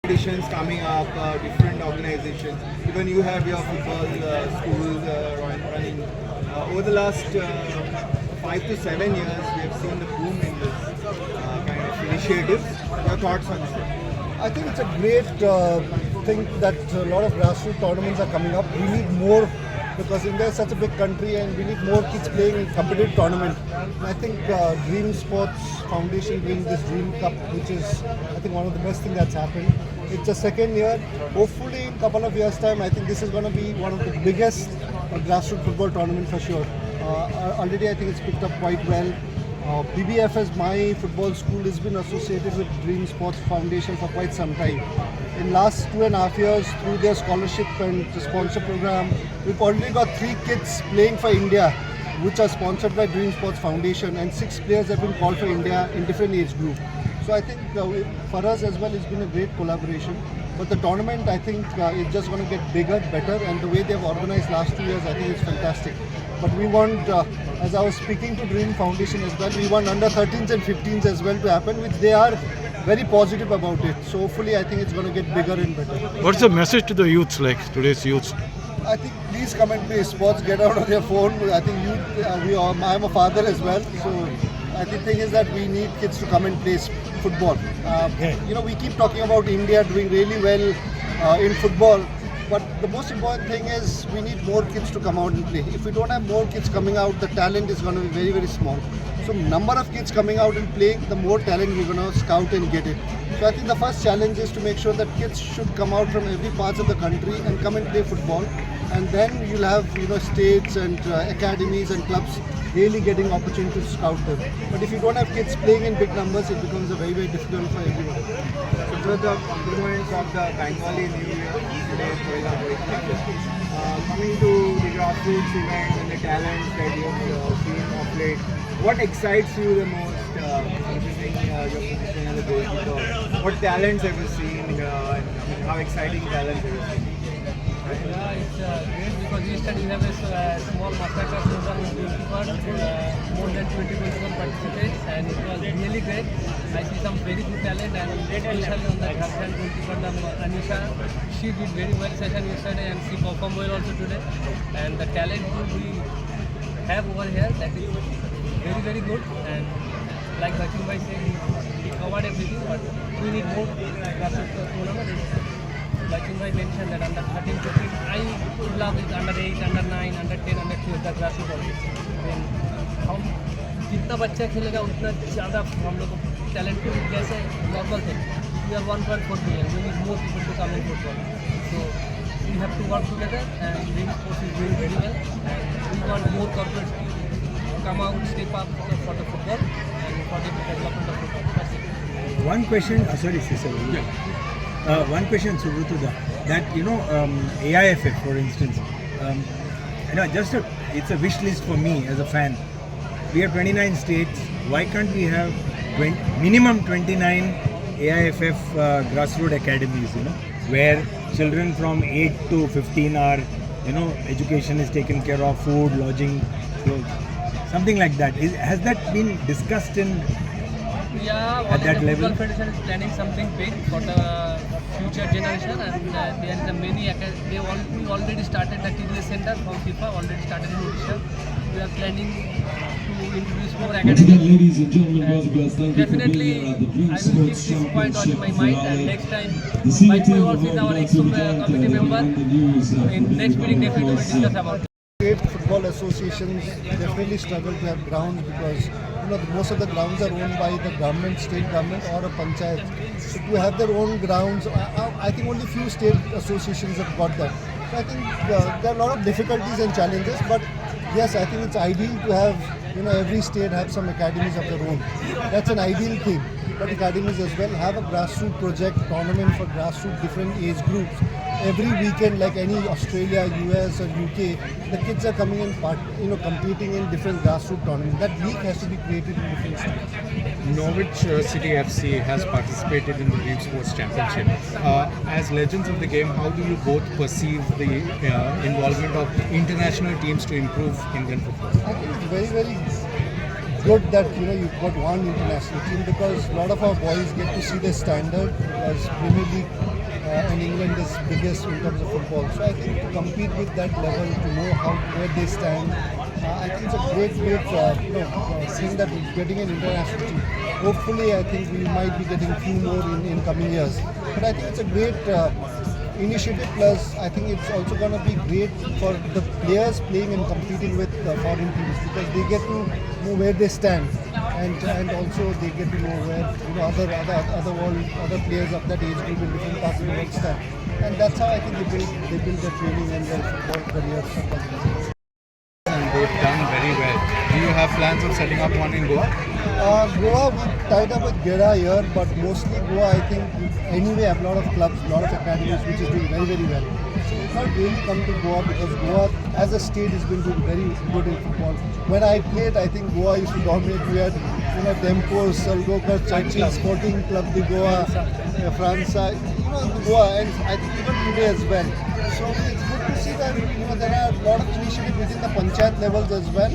competitions coming up, different organizations. Even you have your football schools running. Over the last 5 to 7 years, we have seen the boom in this kind of initiatives. Your thoughts on this? I think it's a great thing that a lot of grassroots tournaments are coming up. We need more because India is such a big country and we need more kids playing in competitive tournament. And I think Dream Sports Foundation doing this Dream Cup, which is I think one of the best things that's happened. It's the second year. Hopefully in a couple of years' time, I think this is going to be one of the biggest grassroots football tournament for sure. Already I think it's picked up quite well. PBFS, my football school, has been associated with Dream Sports Foundation for quite some time. In last 2.5 years, through their scholarship and the sponsor program, we've already got 3 kids playing for India, which are sponsored by Dream Sports Foundation, and 6 players have been called for India in different age groups. So I think for us as well, it's been a great collaboration. But the tournament, I think, is just going to get bigger, better, and the way they've organized last 2 years, I think it's fantastic. But we want, as I was speaking to Dream Foundation as well, we want under 13s and 15s as well to happen, which they are very positive about it. So hopefully, I think it's going to get bigger and better. What's the message to the youths, like today's youths? I think please come and play sports, get out of your phone. I think I'm a father as well, so I think the thing is that we need kids to come and play football. We keep talking about India doing really well in football, but the most important thing is we need more kids to come out and play. If we don't have more kids coming out, the talent is going to be very, very small. So number of kids coming out and playing, the more talent we're going to scout and get it. So I think the first challenge is to make sure that kids should come out from every part of the country and come and play football. And then you'll have states and academies and clubs really getting opportunity to scout them. But if you don't have kids playing in big numbers, it becomes a very, very difficult for everyone. So the compliments of the Bengali New Year today, for example, coming to the grassroots events and the talents that you have seen of late, what excites you the most considering your position as a goalkeeper? What talents have you seen and how exciting talents have you seen? Yeah, it's great because we study have a small masterclass program with goalkeeper, more than 20 goalkeepers participate, and it was really great. I see some very good talent, and especially on the Jharkhand goalkeeper, Anisha, she did very well session yesterday, and she performed well also today. And the talent we have over here, that is very, very good. And like Sachin Bhai said, he covered everything, but we need more grassroots tournament. Sachin Bhai mentioned that under 13, 15, I love it under 8, under 9, under 10, under 12, the grassroots also. Then हम जितना बच्चा खेलेगा उतना ज़्यादा हम लोग को talent को जैसे नॉर्मल थे we are 1.4 billion, we need more people to come in football. So we have to work together, and Dream Sports is doing very well, and we want more corporates to come out, step up for the football and for the development of football. That's it. One question, sorry, Cecil. One question, Subrutuda, that AIFF, for instance, it's a wish list for me as a fan. We have 29 states. Why can't we have minimum 29 AIFF grassroots academies? Where children from 8 to 15 are, education is taken care of, food, lodging, clothes, something like that. Has that been discussed in? Yeah, at that the level? Football Federation is planning something big for the future generation, and there is a we already started the TDS center from FIFA, already started in Odisha. We are planning to introduce more academies. Ladies and gentlemen, boys and girls, thank you for being Definitely, here at the Dream I will keep Sports this point on Championship my mind, and Raleigh. next time, The senior my team also of is our all ex-committee member. in the news. In next meeting, definitely we will discuss about it. State football associations definitely struggle to have grounds because most of the grounds are owned by the government, state government or a panchayat. So to have their own grounds, I think only few state associations have got that. So I think there are a lot of difficulties and challenges, but yes, I think it's ideal to have every state have some academies of their own. That's an ideal thing. But academies as well have a grassroots project tournament for grassroots different age groups. Every weekend, like any Australia, US or UK, the kids are coming and competing in different grassroots tournaments. That league has to be created in different states. Norwich City FC has participated in the Dream Sports Championship. As legends of the game, how do you both perceive the involvement of international teams to improve Indian football? I think it's very, very good that you've got one international team, because a lot of our boys get to see their standard, because Premier League and England is biggest in terms of football. So I think to compete with that level, to know where they stand, I think it's a great thing that we're getting an international team. Hopefully, I think we might be getting a few more in coming years. But I think it's a great initiative. Plus, I think it's also going to be great for the players playing and competing with foreign teams, because they get to know where they stand, and also they get to know where other players of that age group in different parts of the world stand. And that's how I think they build their training and their football careers. And they've done very well. Do you have plans of setting up one in Goa? Goa, we tied up with Gera here, but mostly Goa, I think, anyway, have a lot of clubs, a lot of academies, which is doing very, very well. So we can't really come to Goa, because Goa, as a state, has been doing very good in football. When I played, I think Goa used to dominate. We had, Tempos, Salgokar, Churchill, Sporting Club de Goa, Fransa, Goa, and I think even today as well. So it's good to see that, there are a lot of initiatives within the panchayat levels as well.